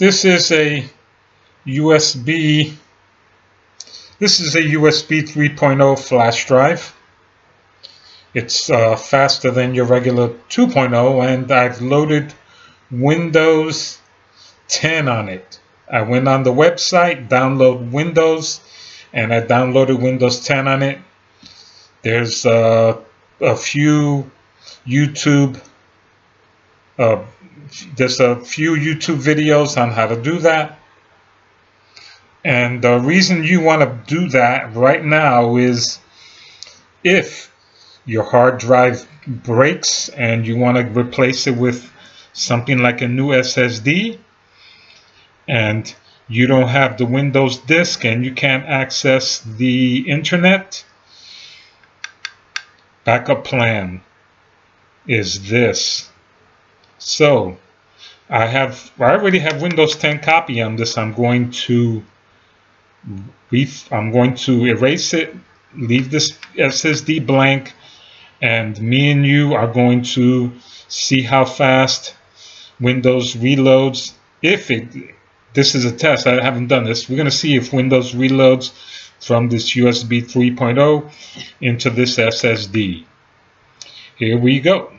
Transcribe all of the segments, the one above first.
This is a USB. This is a USB 3.0 flash drive. It's faster than your regular 2.0, and I've loaded Windows 10 on it. I went on the website, download Windows, and I downloaded Windows 10 on it. There's a few YouTube videos on how to do that. And the reason you want to do that right now is if your hard drive breaks and you want to replace it with something like a new SSD, and you don't have the Windows disk and you can't access the internet, backup plan is this. So I already have Windows 10 copy on this. I'm going to erase it, leave this SSD blank, and me and you are going to see how fast Windows reloads. This is a test, I haven't done this. We're going to see if Windows reloads from this USB 3.0 into this SSD. Here we go.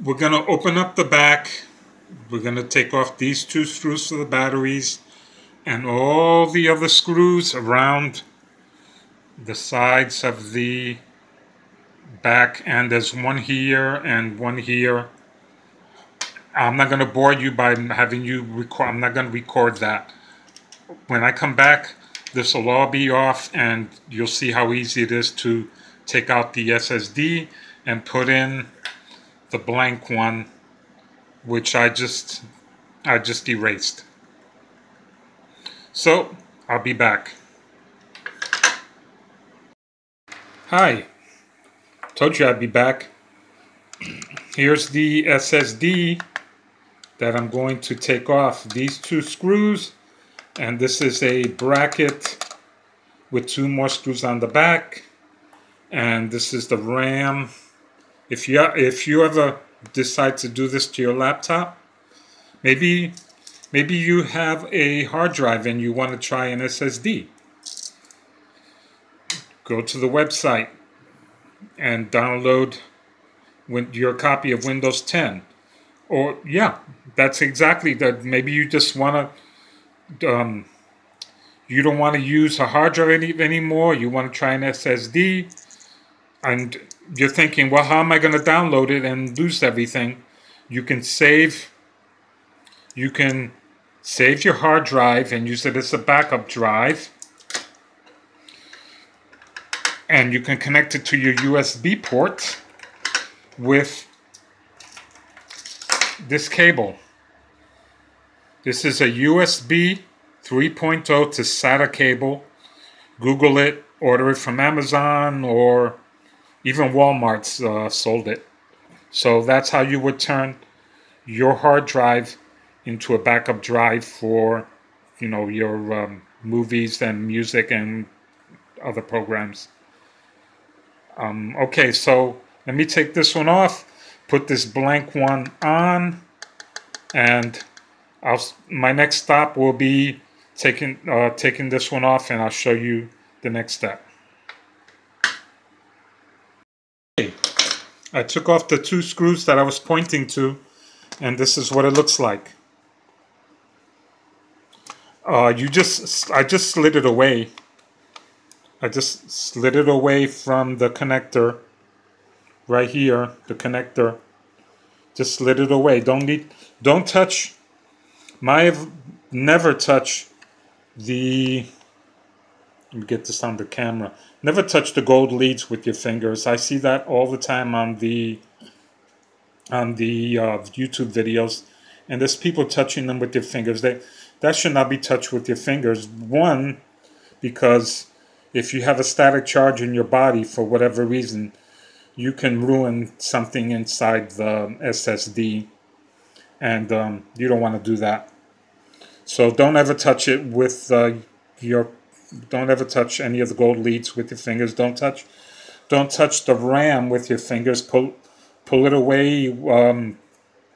We're going to open up the back. We're going to take off these two screws for the batteries and all the other screws around the sides of the back, and there's one here and one here. I'm not going to bore you by having you record. I'm not going to record that. When I come back, this will all be off and you'll see how easy it is to take out the SSD and put in the blank one, which I just erased. So I'll be back. Hi, told you I'd be back. Here's the SSD that I'm going to take off. These two screws, and this is a bracket with two more screws on the back, and this is the RAM. If you ever decide to do this to your laptop, maybe you have a hard drive and you want to try an SSD. Go to the website and download your copy of Windows 10. Or yeah, that's exactly that. Maybe you just want to, you don't want to use a hard drive anymore. You want to try an SSD, and you're thinking, well, how am I going to download it and lose everything? You can save your hard drive and use it as a backup drive, and you can connect it to your USB port with this cable. This is a USB 3.0 to SATA cable. Google it, order it from Amazon, or even Walmart's sold it. So that's how you would turn your hard drive into a backup drive for, your movies and music and other programs. Okay, so let me take this one off, put this blank one on, and my next stop will be taking this one off, and I'll show you the next step. I took off the two screws that I was pointing to, and this is what it looks like. I just slid it away. I just slid it away from the connector right here. The connector. Just slid it away. Don't touch. Never touch the. Let me get this on the camera. Never touch the gold leads with your fingers. I see that all the time on the YouTube videos, and there's people touching them with their fingers. That should not be touched with your fingers. One, because if you have a static charge in your body for whatever reason, you can ruin something inside the SSD, and you don't want to do that. So don't ever touch it with don't ever touch any of the gold leads with your fingers. Don't touch the RAM with your fingers. pull it away.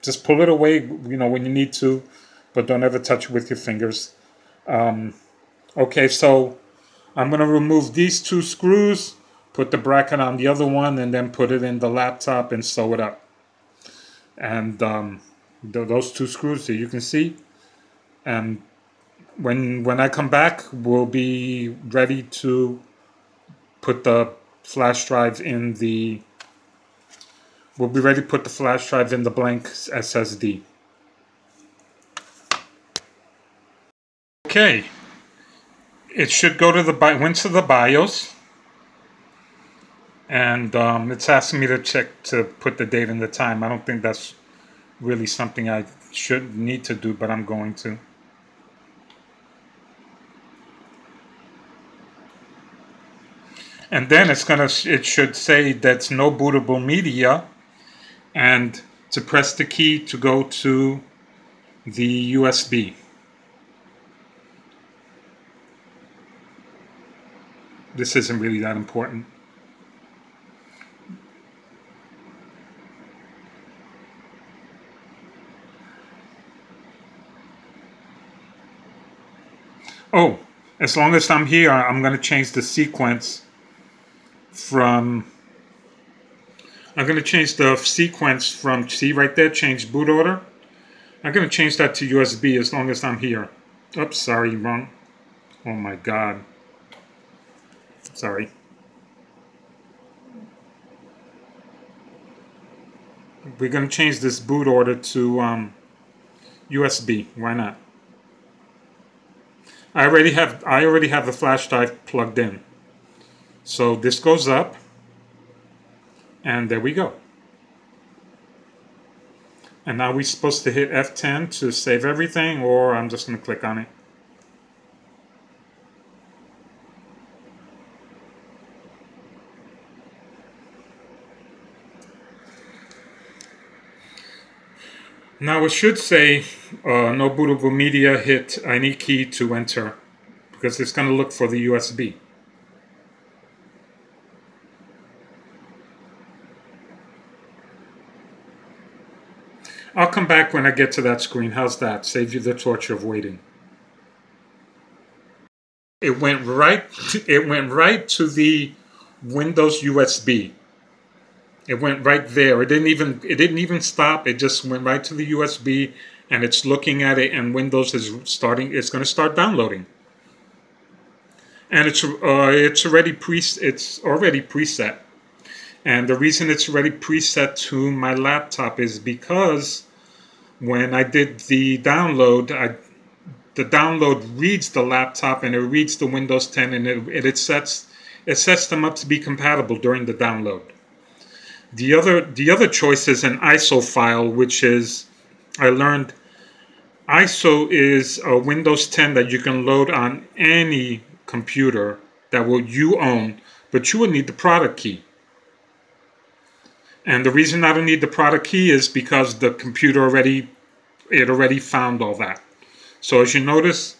Just pull it away, when you need to, but don't ever touch it with your fingers. Okay, so I'm going to remove these two screws, put the bracket on the other one, and then put it in the laptop and sew it up. And those two screws that you can see. And when I come back, we'll be ready to put the flash drive in the. We'll be ready to put the flash drive in the blank SSD. Okay, it should go to went to the BIOS, and it's asking me to check to put the date and the time. I don't think that's really something I should need to do, but I'm going to. And then it should say that's no bootable media, and to press the key to go to the USB. This isn't really that important. Oh, as long as I'm here, I'm going to change the sequence from. I'm going to change the sequence from, see right there, change boot order. I'm going to change that to USB as long as I'm here. Oops, sorry, wrong. Oh my God. Sorry. We're going to change this boot order to USB. Why not? I already have the flash drive plugged in. So this goes up. And there we go. And now we're supposed to hit F10 to save everything, or I'm just going to click on it. Now it should say no bootable media, hit any key to enter, because it's going to look for the USB. I'll come back when I get to that screen. How's that? Save you the torture of waiting. It went right to the Windows USB. It went right there. It didn't even stop. It just went right to the USB, and it's looking at it, and Windows is starting. It's going to start downloading. And it's already preset. And the reason it's already preset to my laptop is because when I did the download, the download reads the laptop and it reads the Windows 10, and it sets them up to be compatible during the download. The other choice is an ISO file, which is, I learned, ISO is a Windows 10 that you can load on any computer that you own, but you will need the product key. And the reason I don't need the product key is because the computer already found all that. So as you notice,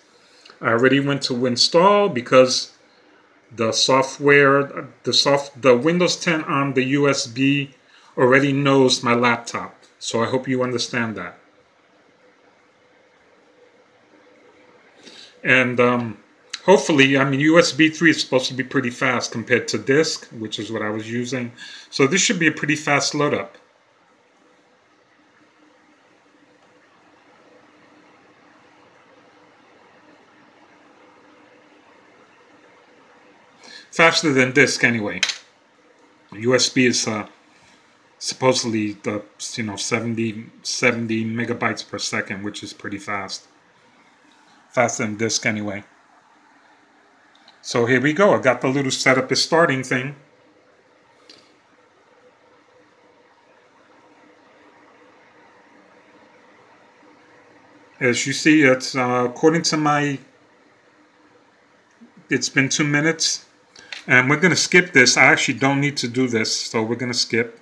I already went to install because the software, the Windows 10 on the USB already knows my laptop. So I hope you understand that. And hopefully, I mean, USB 3 is supposed to be pretty fast compared to disk, which is what I was using. So this should be a pretty fast load up. Faster than disk anyway. USB is supposedly the 70 megabytes per second, which is pretty fast. Faster than disk anyway. So here we go. I got the little setup is starting thing. As you see, it's according to my. It's been 2 minutes. And we're going to skip this. I actually don't need to do this, so we're going to skip.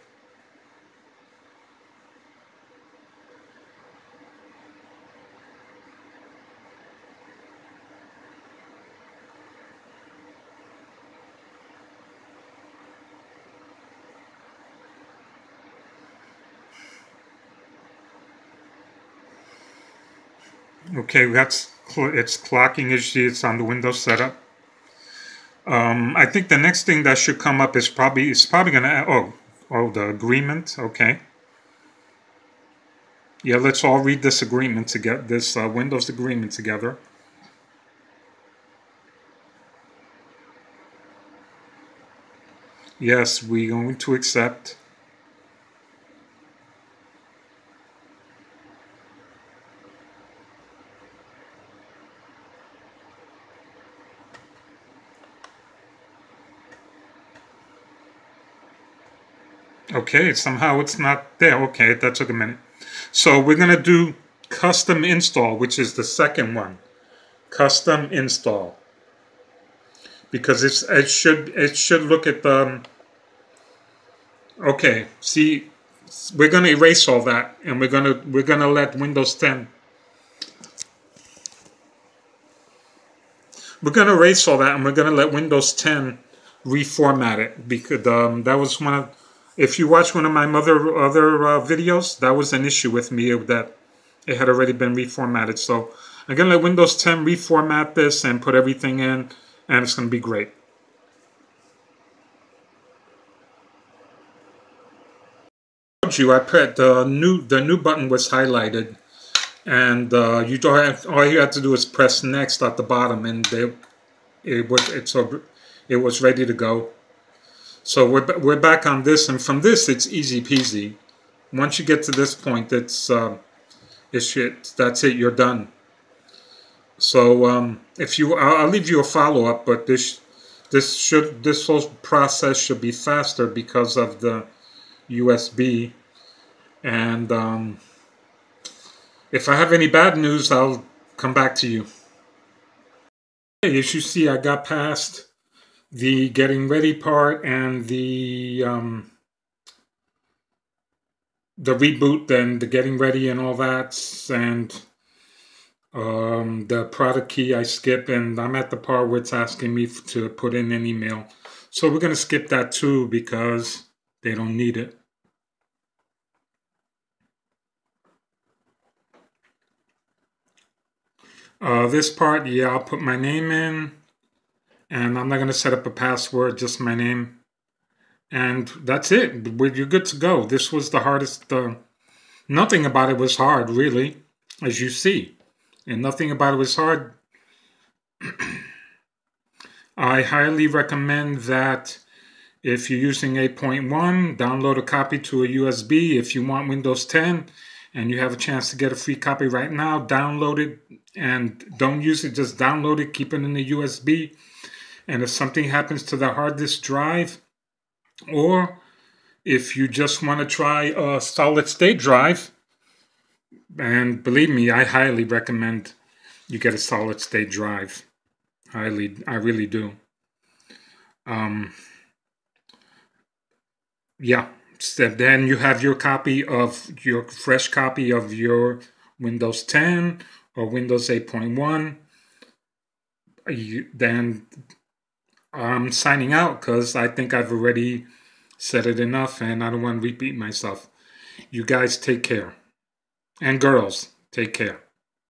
Okay, it's clocking as you see. It's on the Windows setup. I think the next thing that should come up is probably gonna the agreement. Okay. Yeah, let's all read this agreement to get this Windows agreement together. Yes, we're going to accept. Okay, somehow it's not there. Okay, that took a minute. So we're gonna do custom install, which is the second one. Custom install. Because it should look at the okay, see, we're gonna erase all that and we're gonna let Windows 10. We're gonna erase all that and we're gonna let Windows 10 reformat it because that was one of, if you watch one of my other videos, that was an issue with me that it had already been reformatted. So I'm gonna let Windows 10 reformat this and put everything in, and it's gonna be great. I put the new button was highlighted, and all you have to do is press next at the bottom, and it was ready to go. So we're back on this, and from this it's easy peasy. Once you get to this point, that's it. You're done. So if you, I'll leave you a follow up, but this whole process should be faster because of the USB. And if I have any bad news, I'll come back to you. Okay, as you see, I got past the getting ready part and the reboot, then the getting ready and all that, and the product key I skip, and I'm at the part where it's asking me to put in an email. So we're going to skip that too because they don't need it. This part, yeah, I'll put my name in, and I'm not going to set up a password, just my name. And that's it. You're good to go. This was the hardest. Nothing about it was hard, really, as you see. And nothing about it was hard. I highly recommend that if you're using 8.1, download a copy to a USB. If you want Windows 10 and you have a chance to get a free copy right now, download it and don't use it. Just download it, keep it in the USB. And if something happens to the hard disk drive, or if you just want to try a solid state drive, and believe me, I highly recommend you get a solid state drive. I really do. Yeah. So then you have your fresh copy of your Windows 10 or Windows 8.1. Then I'm signing out because I think I've already said it enough and I don't want to repeat myself. You guys take care. And girls, take care.